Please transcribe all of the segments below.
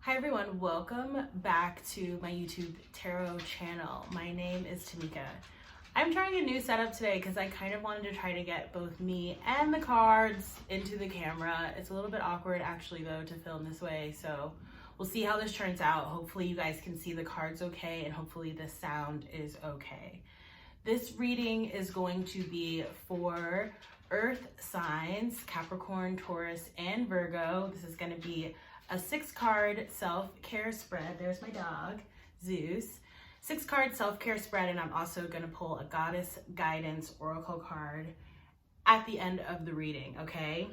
Hi everyone, welcome back to my YouTube tarot channel. My name is Tamika. I'm trying a new setup today because I kind of wanted to try to get both me and the cards into the camera. It's a little bit awkward actually though to film this way, so we'll see how this turns out. Hopefully you guys can see the cards okay and hopefully the sound is okay. This reading is going to be for Earth signs, Capricorn, Taurus, and Virgo. This is going to be a 6-card self-care spread. There's my dog, Zeus. 6-card self-care spread, and I'm also going to pull a Goddess Guidance Oracle card at the end of the reading, okay?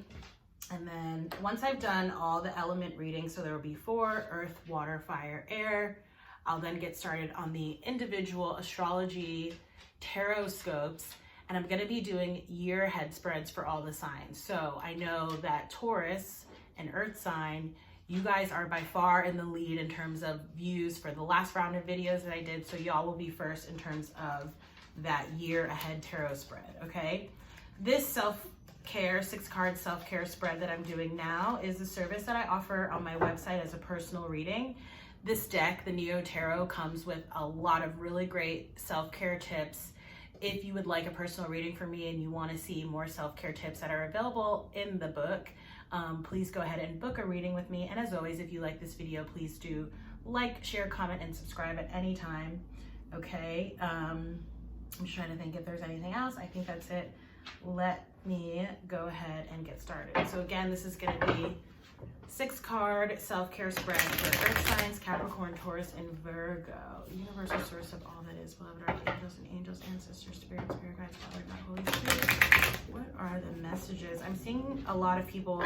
And then once I've done all the element readings, so there will be 4, earth, water, fire, air, I'll then get started on the individual astrology tarot scopes, and I'm going to be doing year ahead spreads for all the signs. So I know that Taurus, an earth sign, you guys are by far in the lead in terms of views for the last round of videos that I did. So y'all will be first in terms of that year ahead tarot spread, okay? This self-care, 6-card self-care spread that I'm doing now is a service that I offer on my website as a personal reading. This deck, the Neo Tarot, comes with a lot of really great self-care tips. If you would like a personal reading from me and you want to see more self-care tips that are available in the book, please go ahead and book a reading with me. And as always, if you like this video, please do like, share, comment, and subscribe at any time. Okay, I'm just trying to think if there's anything else. I think that's it. Let me go ahead and get started. So again, this is going to be 6-card self-care spread for Earth signs, Capricorn, Taurus, and Virgo. Universal source of all that is, beloved archangels and angels, ancestors, spirits, spirit guides, Father, God, Holy Spirit. What are the messages? I'm seeing a lot of people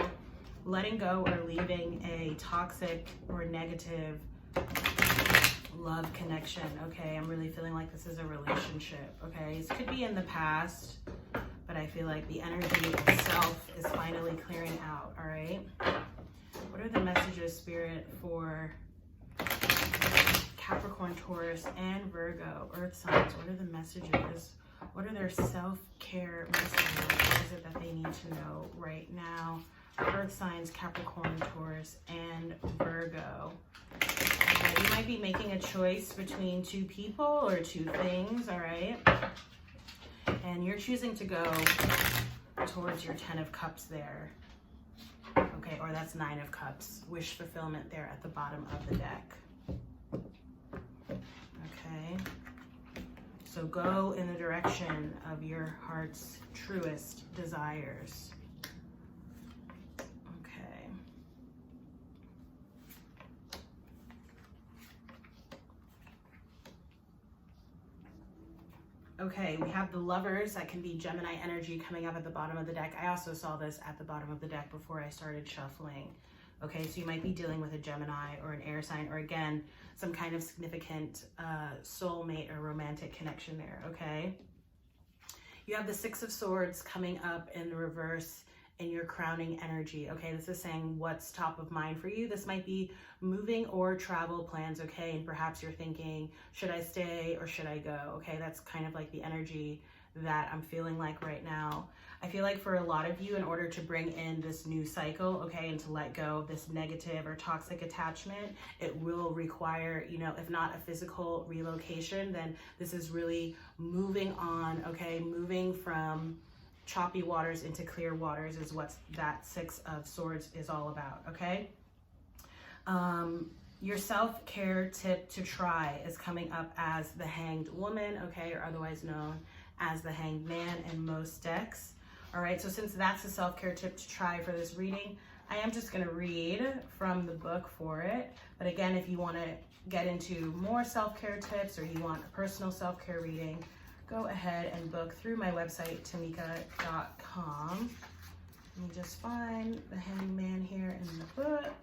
letting go or leaving a toxic or negative love connection, okay? I'm really feeling like this is a relationship, okay? This could be in the past, but I feel like the energy itself is finally clearing out, all right? What are the messages, Spirit, for Capricorn, Taurus, and Virgo, Earth signs? What are the messages? What are their self-care messages? What is it that they need to know right now? Earth signs, Capricorn, Taurus, and Virgo. You might be making a choice between 2 people or 2 things, all right? And you're choosing to go towards your 10 of Cups there. Okay, or that's 9 of Cups. Wish fulfillment there at the bottom of the deck. Okay. So go in the direction of your heart's truest desires. Okay. Okay, we have the Lovers. That can be Gemini energy coming up at the bottom of the deck. I also saw this at the bottom of the deck before I started shuffling. Okay, so you might be dealing with a Gemini or an air sign, or again, some kind of significant soulmate or romantic connection there, okay? You have the 6 of Swords coming up in the reverse in your crowning energy, okay? This is saying what's top of mind for you. This might be moving or travel plans, okay? And perhaps you're thinking, should I stay or should I go? Okay, that's kind of like the energy that I'm feeling like right now. I feel like for a lot of you, in order to bring in this new cycle, okay, and to let go of this negative or toxic attachment, it will require, you know, if not a physical relocation, then this is really moving on, okay? Moving from choppy waters into clear waters is what that 6 of Swords is all about, okay? Your self-care tip to try is coming up as the Hanged Woman, okay, or otherwise known as the Hanged Man in most decks. All right, so since that's a self-care tip to try for this reading, I am just going to read from the book for it. But again, if you want to get into more self-care tips or you want a personal self-care reading, go ahead and book through my website, tamika.com. Let me just find the Hanged Man here in the book.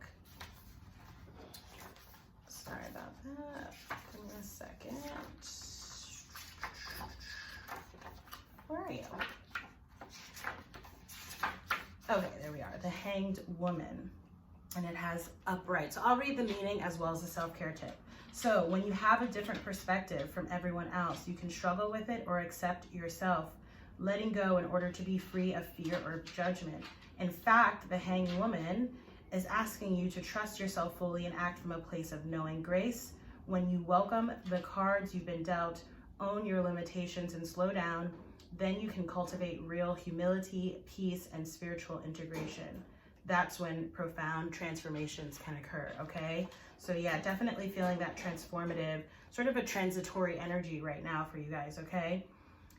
Sorry about that. Give me a second. Where are you? Okay, there we are. The Hanged Woman. And it has upright. So I'll read the meaning as well as the self-care tip. So when you have a different perspective from everyone else, you can struggle with it or accept yourself, letting go in order to be free of fear or judgment. In fact, the Hanged Woman is asking you to trust yourself fully and act from a place of knowing grace. When you welcome the cards you've been dealt, own your limitations and slow down, then you can cultivate real humility, peace, and spiritual integration. That's when profound transformations can occur, okay? So yeah, definitely feeling that transformative, sort of a transitory energy right now for you guys, okay?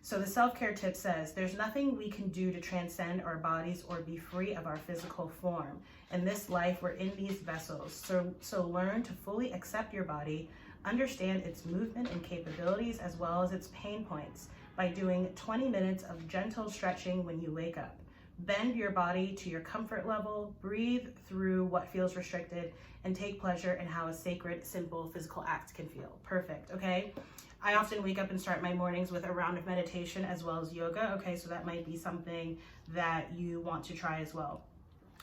So the self-care tip says, there's nothing we can do to transcend our bodies or be free of our physical form. In this life, we're in these vessels. So learn to fully accept your body, understand its movement and capabilities as well as its pain points by doing 20 minutes of gentle stretching when you wake up. Bend your body to your comfort level, breathe through what feels restricted, and take pleasure in how a sacred, simple physical act can feel. Perfect, okay? I often wake up and start my mornings with a round of meditation as well as yoga, okay? So that might be something that you want to try as well.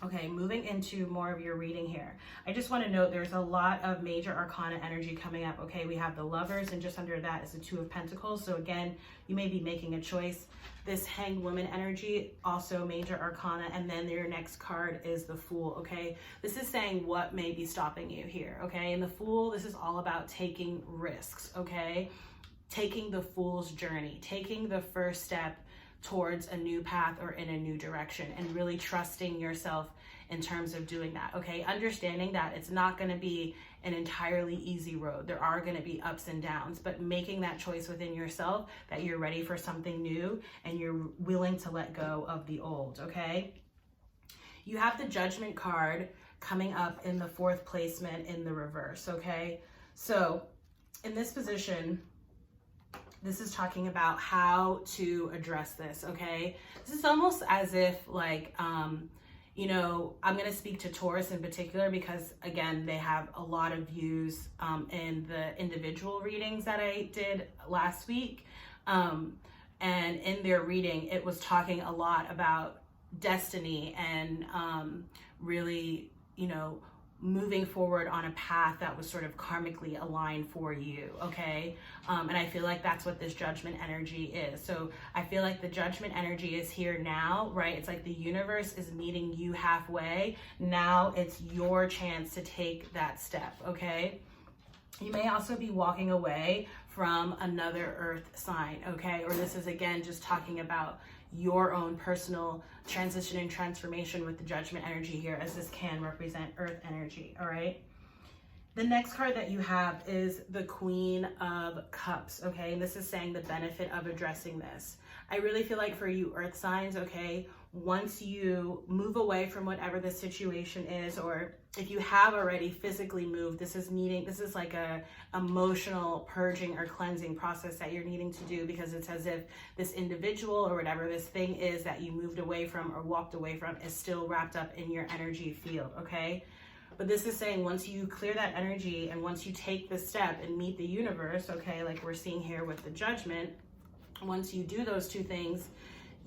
Okay, moving into more of your reading here. I just want to note there's a lot of major arcana energy coming up, okay? We have the Lovers, and just under that is the Two of Pentacles. So again, you may be making a choice. This Hanged Woman energy, also major arcana, and then your next card is the Fool, okay? This is saying what may be stopping you here, okay? And the Fool, this is all about taking risks, okay? Taking the fool's journey, taking the first step towards a new path or in a new direction, and really trusting yourself in terms of doing that, okay? Understanding that it's not going to be an entirely easy road. There are going to be ups and downs, but making that choice within yourself that you're ready for something new and you're willing to let go of the old, okay? You have the Judgment card coming up in the 4th placement in the reverse, okay? So in this position, this is talking about how to address this, okay? This is almost as if like, you know, I'm going to speak to Taurus in particular because, again, they have a lot of views in the individual readings that I did last week. And in their reading, it was talking a lot about destiny and really, you know, moving forward on a path that was sort of karmically aligned for you, okay? And I feel like that's what this Judgment energy is. So I feel like the Judgment energy is here now, right? It's like the universe is meeting you halfway. Now it's your chance to take that step, okay? You may also be walking away from another earth sign, okay? Or this is, again, just talking about your own personal transition and transformation with the Judgment energy here, as this can represent earth energy, all right? The next card that you have is the Queen of Cups, okay? And this is saying the benefit of addressing this. I really feel like for you earth signs, okay, once you move away from whatever the situation is, or if you have already physically moved, this is like a emotional purging or cleansing process that you're needing to do, because it's as if this individual or whatever this thing is that you moved away from or walked away from is still wrapped up in your energy field, okay? But this is saying once you clear that energy and once you take the step and meet the universe, okay, like we're seeing here with the Judgment, once you do those two things,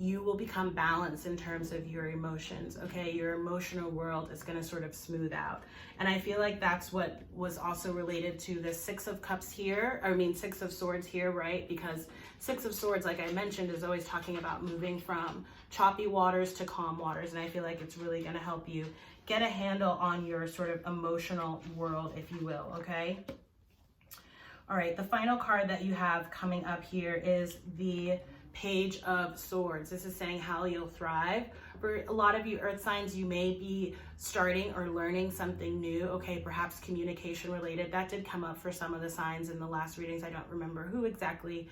you will become balanced in terms of your emotions, okay? Your emotional world is gonna sort of smooth out. And I feel like that's what was also related to the Six of Cups here, Six of Swords here, right? Because Six of Swords, like I mentioned, is always talking about moving from choppy waters to calm waters. And I feel like it's really gonna help you get a handle on your sort of emotional world, if you will, okay? All right, the final card that you have coming up here is the Page of Swords. This is saying how you'll thrive. For a lot of you earth signs, you may be starting or learning something new, okay, perhaps communication related. That did come up for some of the signs in the last readings. I don't remember who exactly.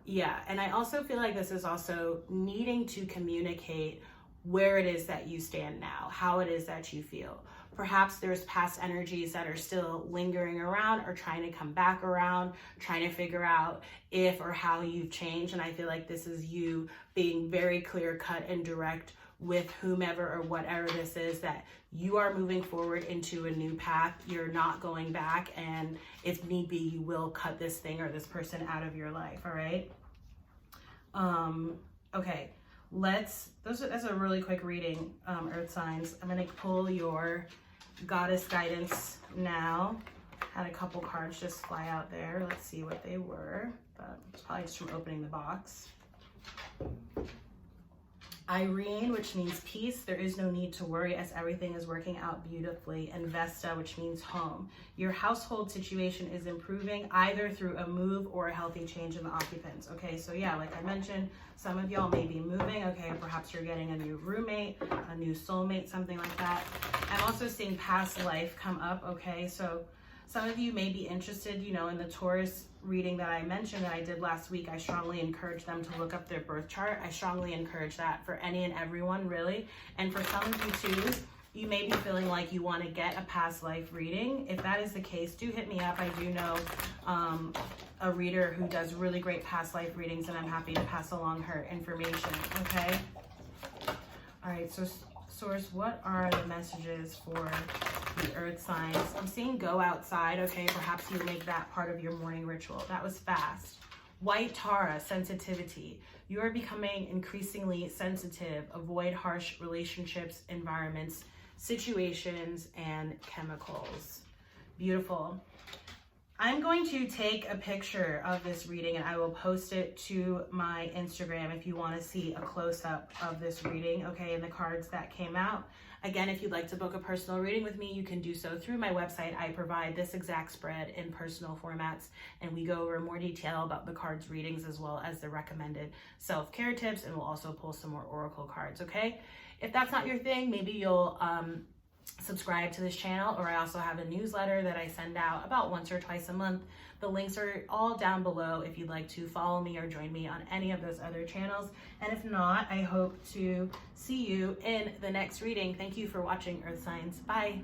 Yeah, and I also feel like this is also needing to communicate where it is that you stand now, how it is that you feel. Perhaps there's past energies that are still lingering around or trying to come back around, trying to figure out if or how you've changed. And I feel like this is you being very clear cut and direct with whomever or whatever this is, that you are moving forward into a new path. You're not going back. And if need be, you will cut this thing or this person out of your life. All right. Okay. That's a really quick reading, earth signs. I'm going to pull your goddess guidance now. Had a couple cards just fly out there. Let's see what they were, but it's probably just from opening the box. Irene, which means peace. There is no need to worry as everything is working out beautifully. And Vesta, which means home. Your household situation is improving either through a move or a healthy change in the occupants. Okay, so yeah, like I mentioned, some of y'all may be moving. Okay, perhaps you're getting a new roommate, a new soulmate, something like that. I'm also seeing past life come up. Okay, so some of you may be interested, you know, in the Taurus reading that I mentioned that I did last week. I strongly encourage them to look up their birth chart. I strongly encourage that for any and everyone, really. And for some of you too, you may be feeling like you want to get a past life reading. If that is the case, do hit me up. I do know a reader who does really great past life readings, and I'm happy to pass along her information, okay? All right, so Source, what are the messages for the earth signs? I'm seeing go outside. Okay, perhaps you make that part of your morning ritual. That was fast. White Tara, sensitivity. You are becoming increasingly sensitive. Avoid harsh relationships, environments, situations, and chemicals. Beautiful. I'm going to take a picture of this reading and I will post it to my Instagram if you want to see a close-up of this reading, okay, and the cards that came out. Again, if you'd like to book a personal reading with me, you can do so through my website. I provide this exact spread in personal formats, and we go over more detail about the cards readings as well as the recommended self-care tips, and we'll also pull some more oracle cards, okay? If that's not your thing, maybe you'll subscribe to this channel, or I also have a newsletter that I send out about once or twice a month. The links are all down below if you'd like to follow me or join me on any of those other channels. And if not, I hope to see you in the next reading. Thank you for watching, Earth Signs. Bye.